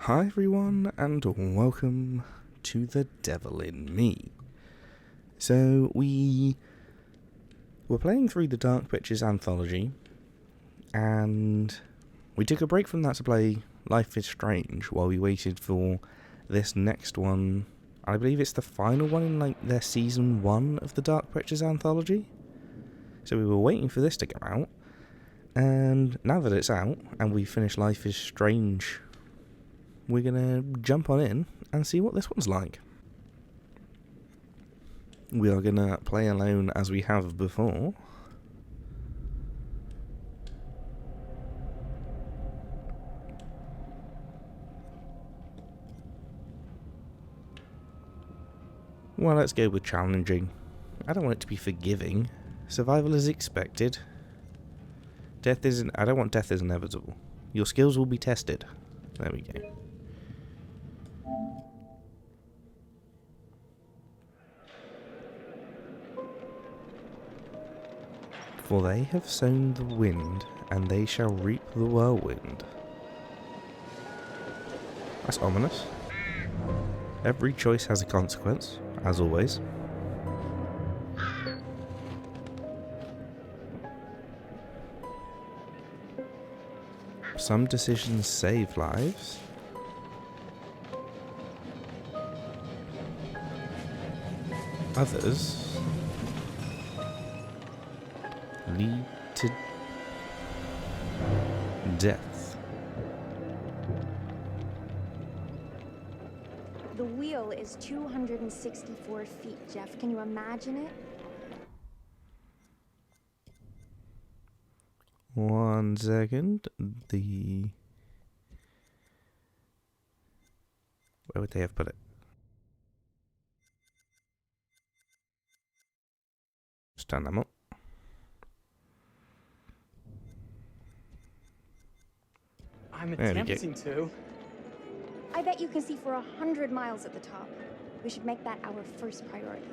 Hi everyone, and welcome to The Devil in Me. So, we were playing through the Dark Pictures Anthology, and we took a break from that to play Life is Strange while we waited for this next one. I believe it's the final one in their season 1 of the Dark Pictures Anthology. So we were waiting for this to come out, and now that it's out, and we finished Life is Strange, we're gonna jump on in and see what this one's like. We are gonna play alone as we have before. Well, let's go with challenging. I don't want it to be forgiving. Survival is expected. Death isn't. I don't want death is inevitable. Your skills will be tested. There we go. For they have sown the wind, and they shall reap the whirlwind. That's ominous. Every choice has a consequence, as always. Some decisions save lives. Others lead to death. The wheel is 264 feet, Jeff. Can you imagine it? One second. Where would they have put it? Just turn them up. I'm attempting to. I bet you can see for 100 miles at the top. We should make that our first priority.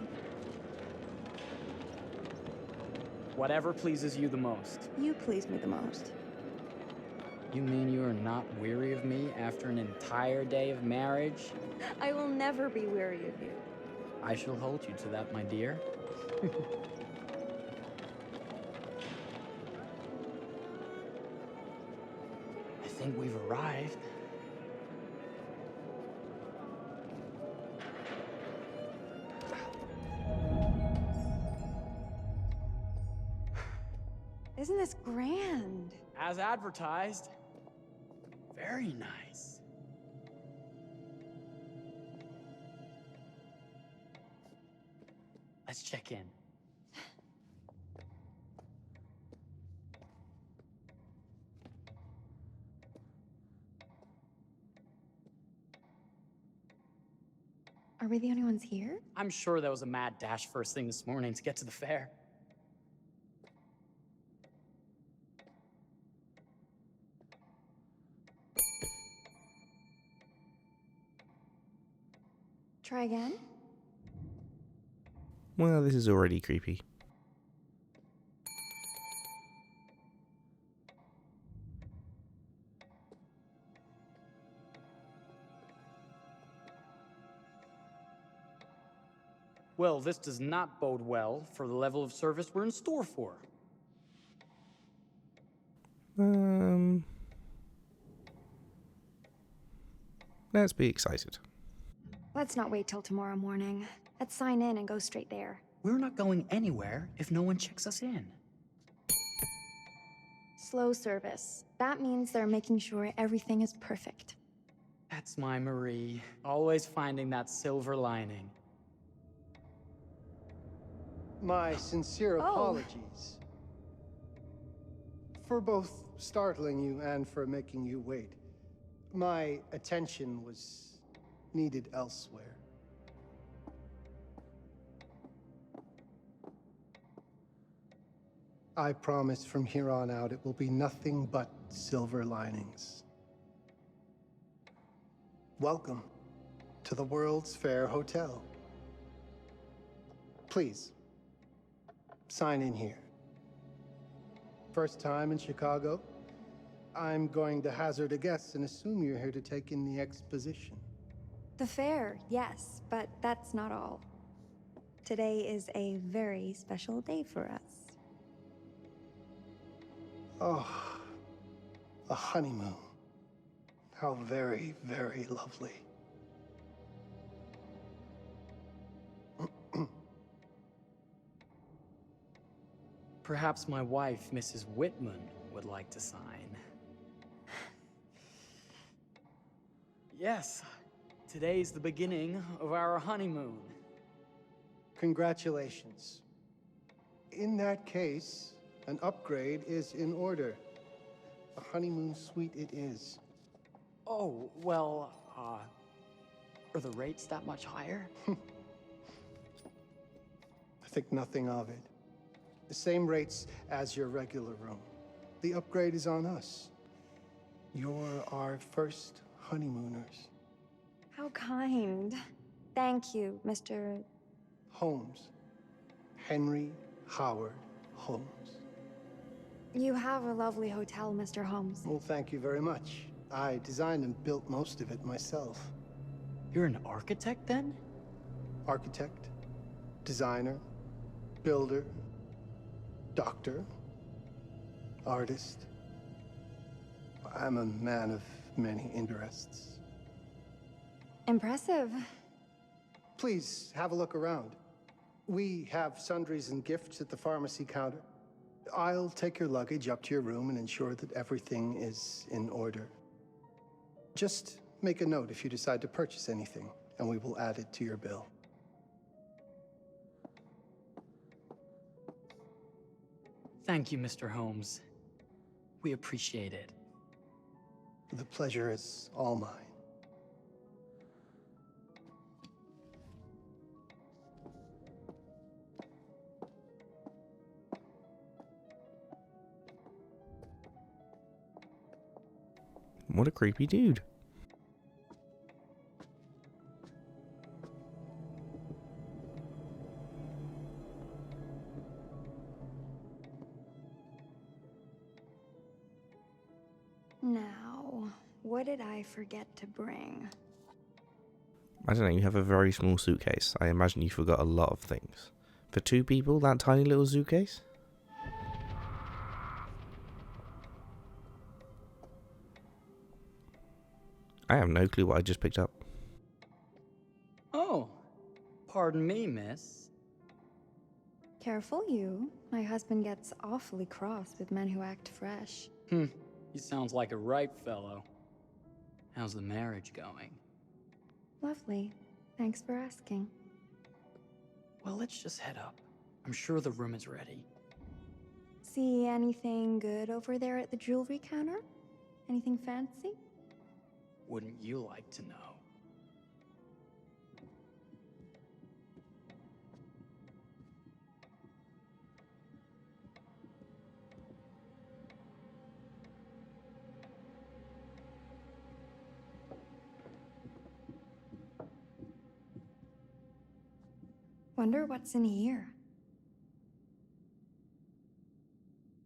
Whatever pleases you the most. You please me the most. You mean you are not weary of me after an entire day of marriage? I will never be weary of you. I shall hold you to that, my dear. I think we've arrived. Isn't this grand? As advertised. Very nice. Let's check in. Are we the only ones here? I'm sure that was a mad dash first thing this morning to get to the fair. Try again? Well, this is already creepy. Well, this does not bode well for the level of service we're in store for. Let's be excited. Let's not wait till tomorrow morning. Let's sign in and go straight there. We're not going anywhere if no one checks us in. Slow service. That means they're making sure everything is perfect. That's my Marie, always finding that silver lining. My sincere apologies for both startling you and for making you wait. My attention was needed elsewhere. I promise from here on out it will be nothing but silver linings. Welcome to the World's Fair Hotel. Please, sign in here. First time in Chicago? I'm going to hazard a guess and assume you're here to take in the exposition. The fair, yes, but that's not all. Today is a very special day for us. Oh, a honeymoon. How very, very lovely. Perhaps my wife, Mrs. Whitman, would like to sign. Yes, today's the beginning of our honeymoon. Congratulations. In that case, an upgrade is in order. A honeymoon suite it is. Oh, well, are the rates that much higher? I think nothing of it. The same rates as your regular room. The upgrade is on us. You're our first honeymooners. How kind. Thank you, Mr. Holmes. Henry Howard Holmes. You have a lovely hotel, Mr. Holmes. Well, thank you very much. I designed and built most of it myself. You're an architect, then? Architect, designer, builder, doctor, artist. I'm a man of many interests. Impressive. Please have a look around. We have sundries and gifts at the pharmacy counter. I'll take your luggage up to your room and ensure that everything is in order. Just make a note if you decide to purchase anything, and we will add it to your bill. Thank you, Mr. Holmes. We appreciate it. The pleasure is all mine. What a creepy dude. Now, what did I forget to bring? I don't know, you have a very small suitcase. I imagine you forgot a lot of things. For two people, that tiny little suitcase? I have no clue what I just picked up. Oh, pardon me, miss. Careful you. My husband gets awfully cross with men who act fresh. He sounds like a ripe fellow. How's the marriage going? Lovely. Thanks for asking. Well, let's just head up. I'm sure the room is ready. See anything good over there at the jewelry counter? Anything fancy? Wouldn't you like to know? Wonder what's in here.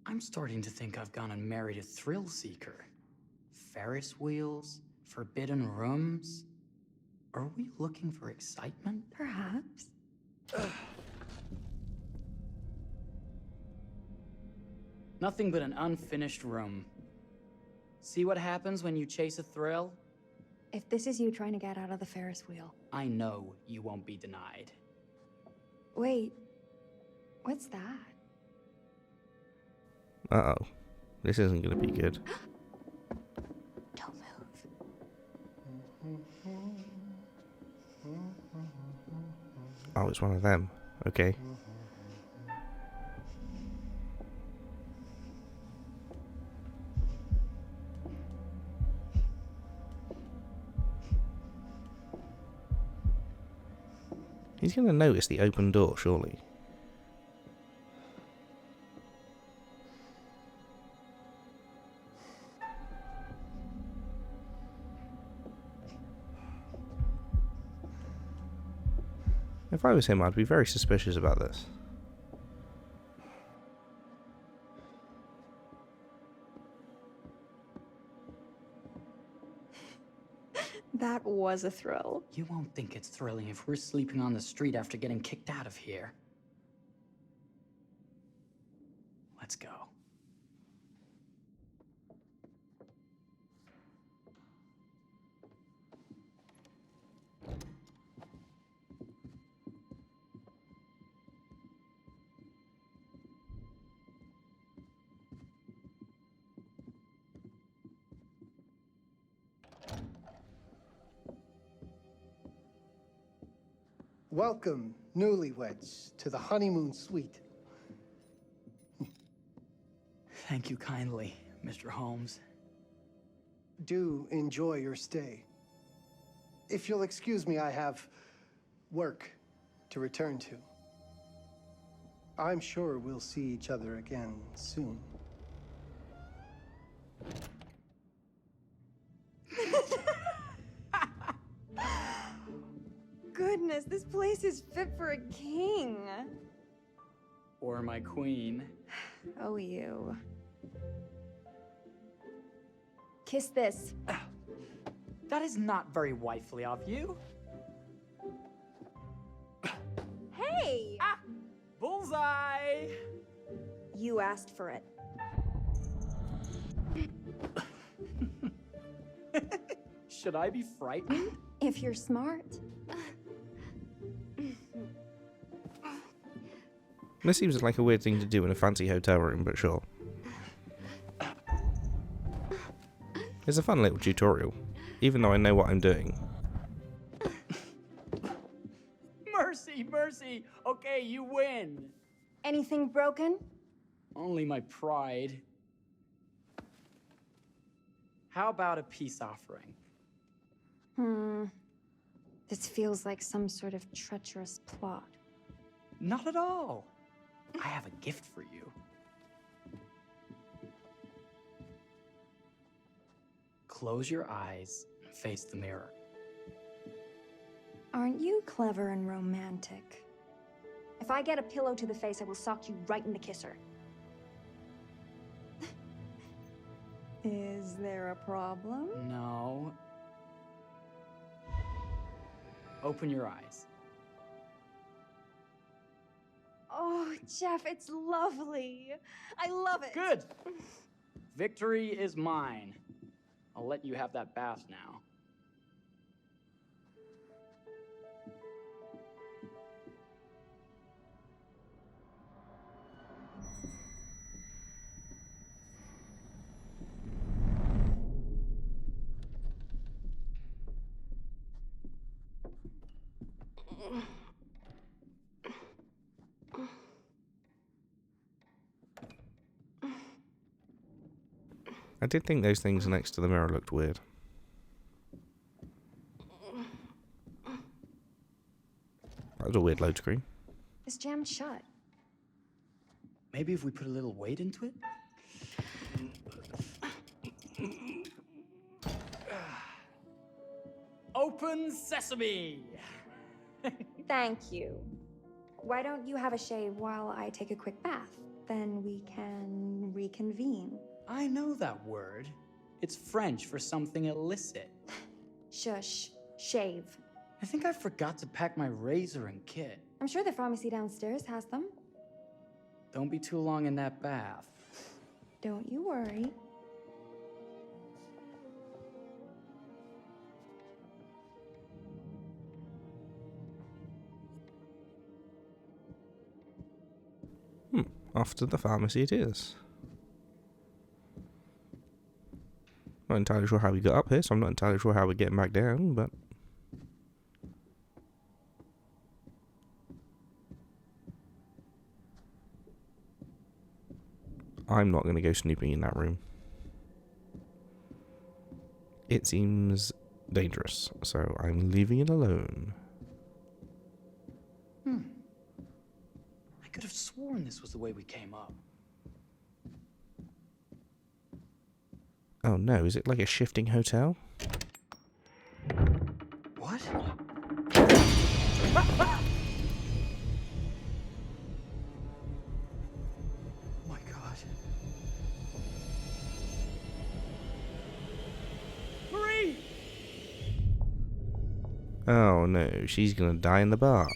I'm starting to think I've gone and married a thrill seeker. Ferris wheels, forbidden rooms. Are we looking for excitement? Perhaps. Nothing but an unfinished room. See what happens when you chase a thrill? If this is you trying to get out of the Ferris wheel. I know you won't be denied. Wait. What's that? Uh-oh. This isn't going to be good. Don't move. Oh, it's one of them. Okay. He's going to notice the open door, surely. If I was him, I'd be very suspicious about this. That was a thrill. You won't think it's thrilling if we're sleeping on the street after getting kicked out of here. Let's go. Welcome, newlyweds, to the honeymoon suite. Thank you kindly, Mr. Holmes. Do enjoy your stay. If you'll excuse me, I have work to return to. I'm sure we'll see each other again soon. Goodness, this place is fit for a king. Or my queen. Oh, you. Kiss this. That is not very wifely of you. Hey! Ah! Bullseye! You asked for it. Should I be frightened? If you're smart. This seems like a weird thing to do in a fancy hotel room, but sure. It's a fun little tutorial, even though I know what I'm doing. Mercy, mercy! Okay, you win! Anything broken? Only my pride. How about a peace offering? This feels like some sort of treacherous plot. Not at all. I have a gift for you. Close your eyes and face the mirror. Aren't you clever and romantic? If I get a pillow to the face, I will sock you right in the kisser. Is there a problem? No. Open your eyes. Oh, Jeff, it's lovely. I love it. Good. Victory is mine. I'll let you have that bath now. I did think those things next to the mirror looked weird. That was a weird load screen. It's jammed shut. Maybe if we put a little weight into it? Open sesame! Thank you. Why don't you have a shave while I take a quick bath? Then we can reconvene. I know that word. It's French for something illicit. Shush. Shave. I think I forgot to pack my razor and kit. I'm sure the pharmacy downstairs has them. Don't be too long in that bath. Don't you worry. Off to the pharmacy it is. Not entirely sure how we got up here, so I'm not entirely sure how we're getting back down, but... I'm not going to go snooping in that room. It seems dangerous, so I'm leaving it alone. I could have sworn this was the way we came up. Oh no, is it like a shifting hotel? What? My God. Marie! Oh no, she's gonna die in the bath.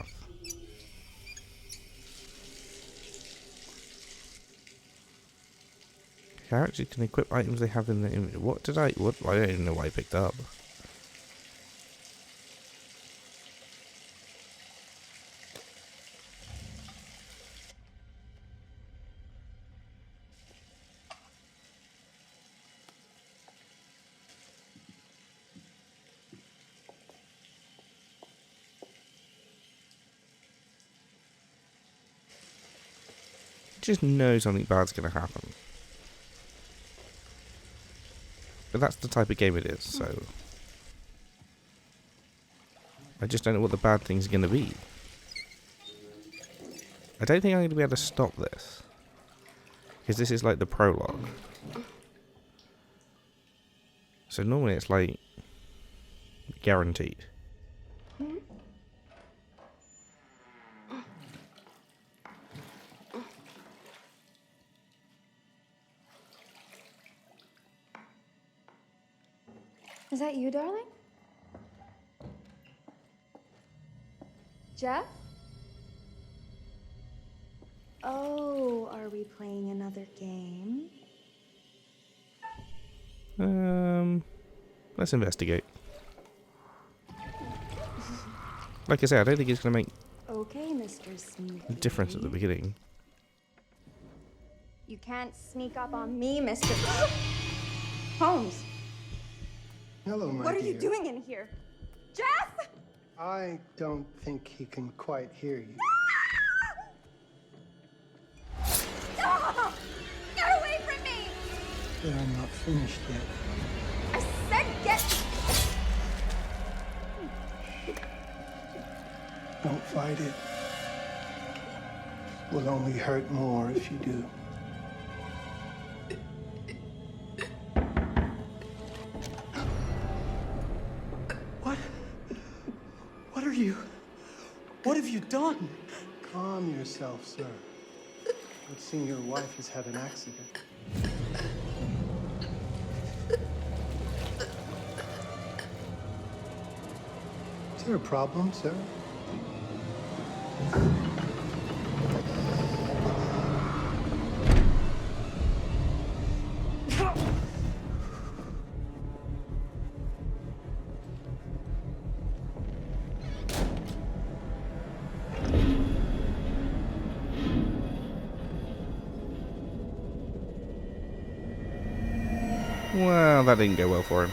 Characters can equip items they have in the image. What did I... What? I don't even know what I picked up. Just know something bad's gonna happen. But that's the type of game it is, so... I just don't know what the bad thing's gonna be. I don't think I'm gonna be able to stop this. Because this is like the prologue. So normally it's like... guaranteed. Is that you, darling? Jeff? Oh, are we playing another game? Let's investigate. Like I say, I don't think it's gonna make Okay, Mr. Sneaky. a difference at the beginning. You can't sneak up on me, Mr. Holmes. Hello, my What are dear. you doing in here? Jeff! I don't think he can quite hear you. Stop! Get away from me! But I'm not finished yet. I said get... Don't fight it. Will only hurt more if you do. What are you? What have you done? Calm yourself, sir. It seems your wife has had an accident. Is there a problem, sir? Well, that didn't go well for him.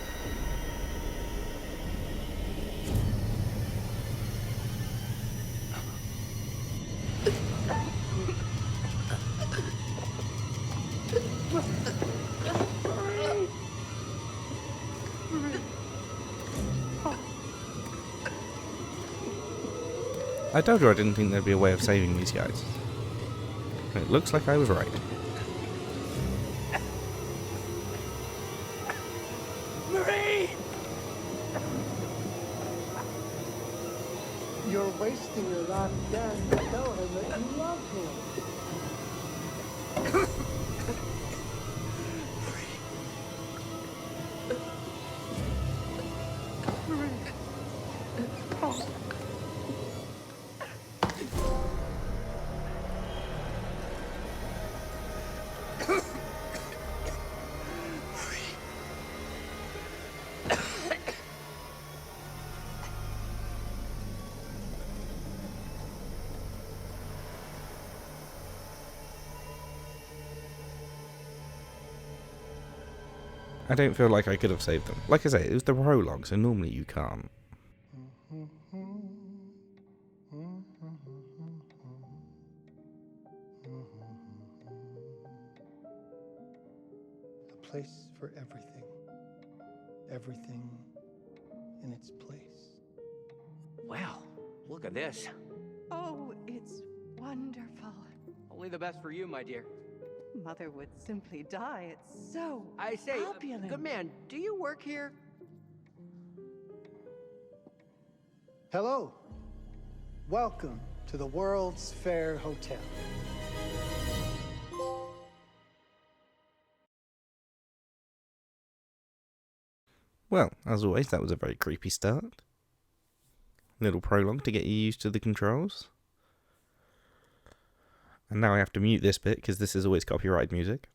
I told you I didn't think there'd be a way of saving these guys. It looks like I was right. Marie! You're wasting your last chance to tell him that you love him. I don't feel like I could have saved them. Like I say, it was the prologue, so normally you can't. A place for everything. Everything in its place. Wow, look at this. Oh, it's wonderful. Only the best for you, my dear. Mother would simply die. It's so I say, opulent. good man, do you work here? Hello. Welcome to the World's Fair Hotel. Well, as always, that was a very creepy start. Little prologue to get you used to the controls. And now I have to mute this bit because this is always copyrighted music.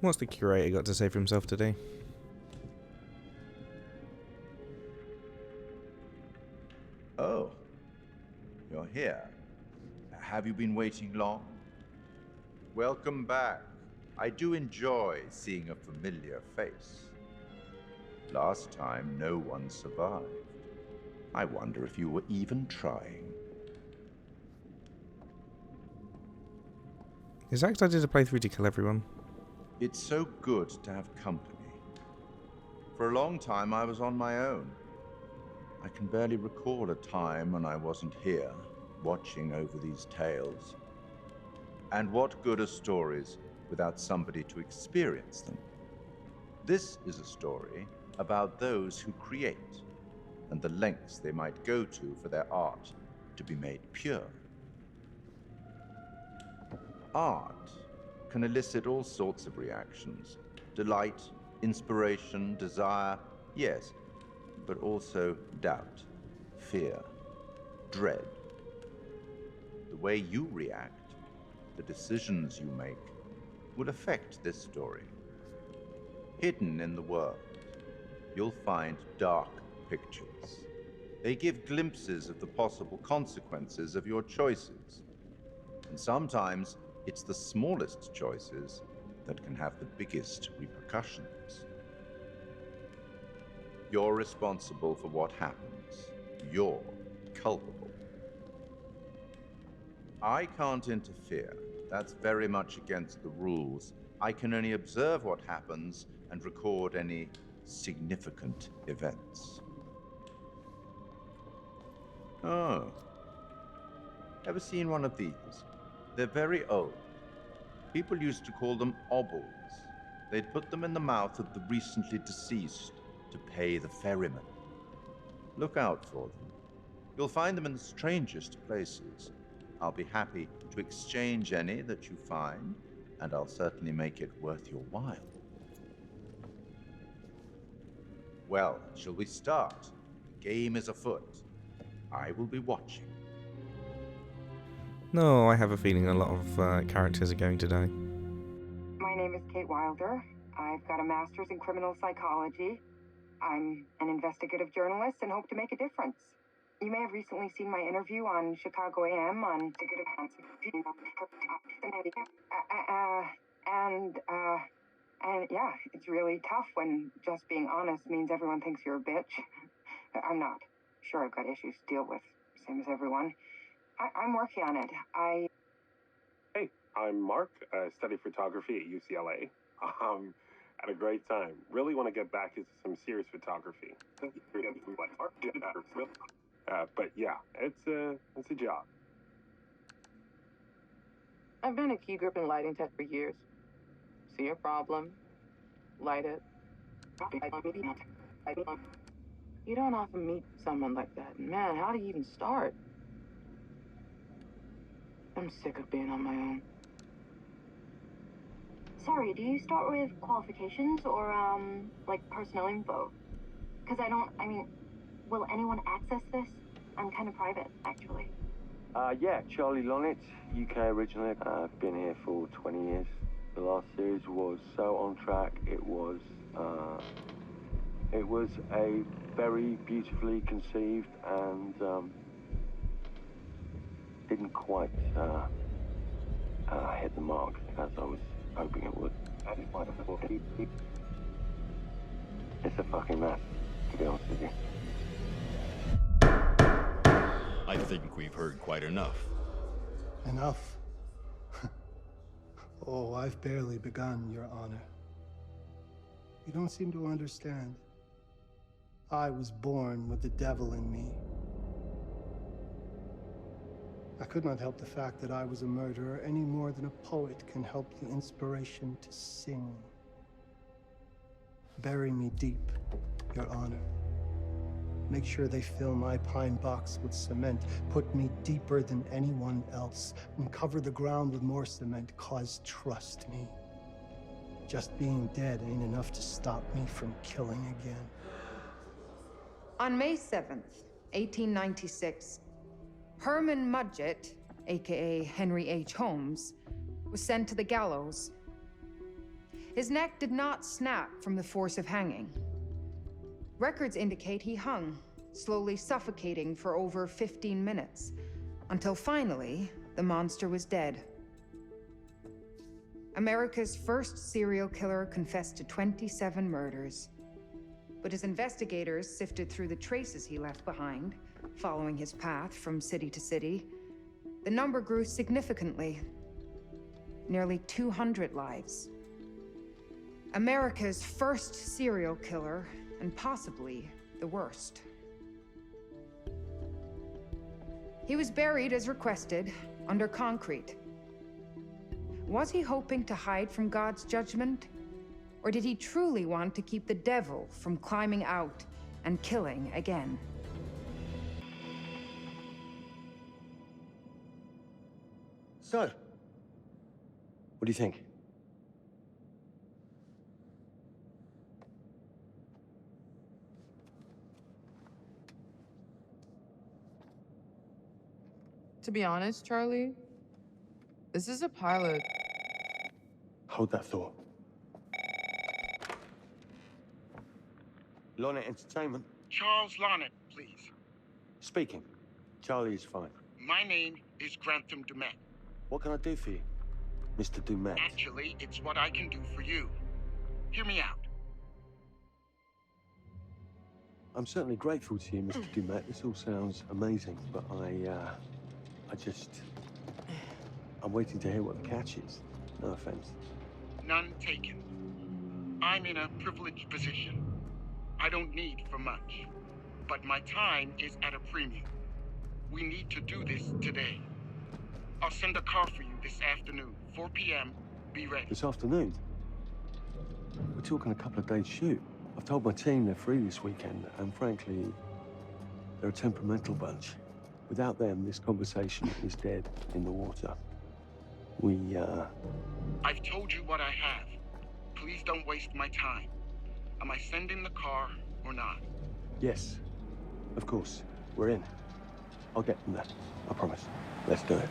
What's the curator got to say for himself today? Oh, you're here. Have you been waiting long? Welcome back. I do enjoy seeing a familiar face. Last time, no one survived. I wonder if you were even trying. Is that because I did a playthrough to kill everyone? It's so good to have company. For a long time, I was on my own. I can barely recall a time when I wasn't here, watching over these tales. And what good are stories without somebody to experience them? This is a story about those who create, and the lengths they might go to for their art to be made pure. Art can elicit all sorts of reactions. Delight, inspiration, desire, yes, but also doubt, fear, dread. The way you react, the decisions you make, will affect this story. Hidden in the world, you'll find dark pictures. They give glimpses of the possible consequences of your choices. And sometimes it's the smallest choices that can have the biggest repercussions. You're responsible for what happens. You're culpable. I can't interfere. That's very much against the rules. I can only observe what happens and record any significant events. Oh. Ever seen one of these? They're very old. People used to call them obels. They'd put them in the mouth of the recently deceased to pay the ferryman. Look out for them. You'll find them in the strangest places. I'll be happy to exchange any that you find, and I'll certainly make it worth your while. Well, shall we start? The game is afoot. I will be watching. No, I have a feeling a lot of characters are going to die. My name is Kate Wilder. I've got a master's in criminal psychology. I'm an investigative journalist and hope to make a difference. You may have recently seen my interview on Chicago AM on and yeah, it's really tough when just being honest means everyone thinks you're a bitch. I'm not. Sure, I've got issues to deal with, same as everyone. I'm working on it. Hey, I'm Mark. I study photography at UCLA. Had a great time. Really want to get back into some serious photography. But yeah, it's a job. I've been a key grip and lighting tech for years. See a problem, light it. You don't often meet someone like that. Man, how do you even start? I'm sick of being on my own. Sorry, do you start with qualifications or, like personnel info? Because I mean, will anyone access this? I'm kind of private, actually. Yeah, Charlie Lonitz, UK originally. I've been here for 20 years. The last series was so on track. It was a very beautifully conceived and didn't quite hit the mark as I was hoping it would. It's a fucking mess, to be honest with you. I think we've heard quite enough. Enough? Oh, I've barely begun, Your Honor. You don't seem to understand. I was born with the devil in me. I could not help the fact that I was a murderer any more than a poet can help the inspiration to sing. Bury me deep, Your Honor. Make sure they fill my pine box with cement. Put me deeper than anyone else. And cover the ground with more cement, 'cause trust me, just being dead ain't enough to stop me from killing again. On May 7th, 1896, Herman Mudgett, aka Henry H. Holmes, was sent to the gallows. His neck did not snap from the force of hanging. Records indicate he hung, slowly suffocating for over 15 minutes, until finally, the monster was dead. America's first serial killer confessed to 27 murders. But as investigators sifted through the traces he left behind, following his path from city to city, the number grew significantly. Nearly 200 lives. America's first serial killer, and possibly the worst. He was buried as requested, under concrete. Was he hoping to hide from God's judgment? Or did he truly want to keep the devil from climbing out and killing again? So, what do you think? To be honest, Charlie, this is a pilot. Hold that thought. Lonnet Entertainment. Charles Lonnet, please. Speaking. Charlie is fine. My name is Grantham Dumet. What can I do for you, Mr. Dumet? Actually, it's what I can do for you. Hear me out. I'm certainly grateful to you, Mr. Dumet. This all sounds amazing, but I'm waiting to hear what the catch is. No offense. None taken. I'm in a privileged position. I don't need for much, but my time is at a premium. We need to do this today. I'll send a car for you this afternoon, 4 p.m. Be ready. This afternoon? We're talking a couple of days shoot. I've told my team they're free this weekend, and frankly, they're a temperamental bunch. Without them, this conversation is dead in the water. I've told you what I have. Please don't waste my time. Am I sending the car or not? Yes, of course. We're in. I'll get them there. I promise. Let's do it.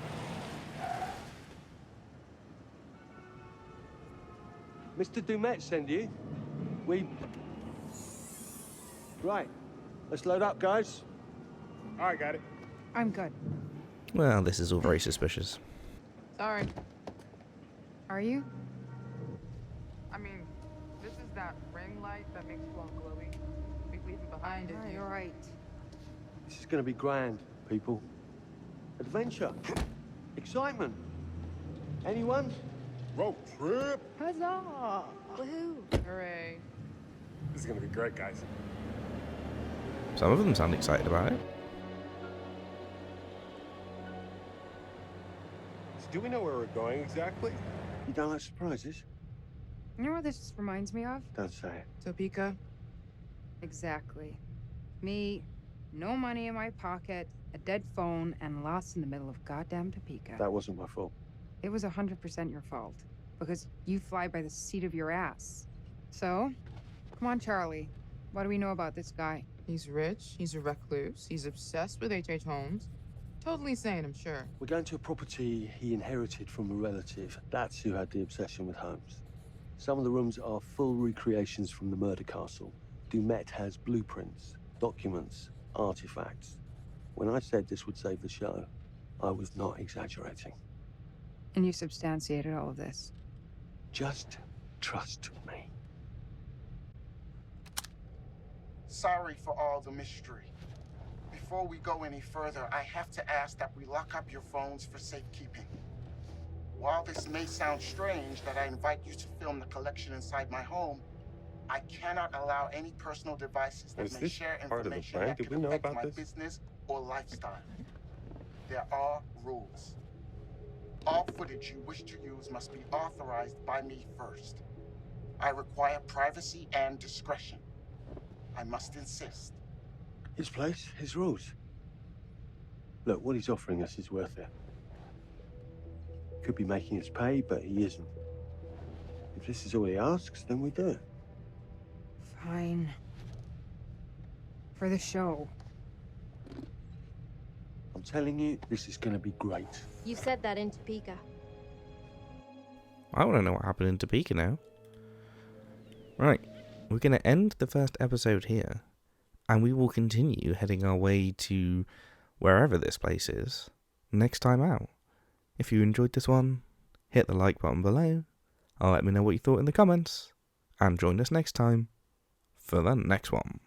Mr. Dumet send you? Right. Let's load up, guys. All right, got it. I'm good. Well, this is all very suspicious. Sorry. Are you? I mean, this is that ring light that makes you all glowy. We leave it behind it. You're right. This is gonna be grand, people. Adventure. Excitement. Anyone? Road trip. Huzzah! Woohoo! Hooray. This is gonna be great, guys. Some of them sound excited about it. So do we know where we're going exactly? You don't like surprises? You know what this reminds me of? Don't say it. Topeka? Exactly. Me, no money in my pocket, a dead phone, and lost in the middle of goddamn Topeka. That wasn't my fault. It was 100% your fault. Because you fly by the seat of your ass. So, come on, Charlie. What do we know about this guy? He's rich, he's a recluse, he's obsessed with H.H. Holmes. Totally sane, I'm sure. We're going to a property he inherited from a relative. That's who had the obsession with Holmes. Some of the rooms are full recreations from the murder castle. Dumet has blueprints, documents, artifacts. When I said this would save the show, I was not exaggerating. And you substantiated all of this. Just trust me. Sorry for all the mystery. Before we go any further, I have to ask that we lock up your phones for safekeeping. While this may sound strange that I invite you to film the collection inside my home, I cannot allow any personal devices that Is may this share part of the information plan? that Did could we know affect about my this? business or lifestyle. There are rules. All footage you wish to use must be authorized by me first. I require privacy and discretion. I must insist. His place, his rules. Look, what he's offering us is worth it. Could be making us pay, but he isn't. If this is all he asks, then we do it. Fine. For the show. I'm telling you, this is going to be great. You said that in Topeka. I want to know what happened in Topeka now. Right, we're going to end the first episode here, and we will continue heading our way to wherever this place is next time out. If you enjoyed this one, hit the like button below, let me know what you thought in the comments, and join us next time for the next one.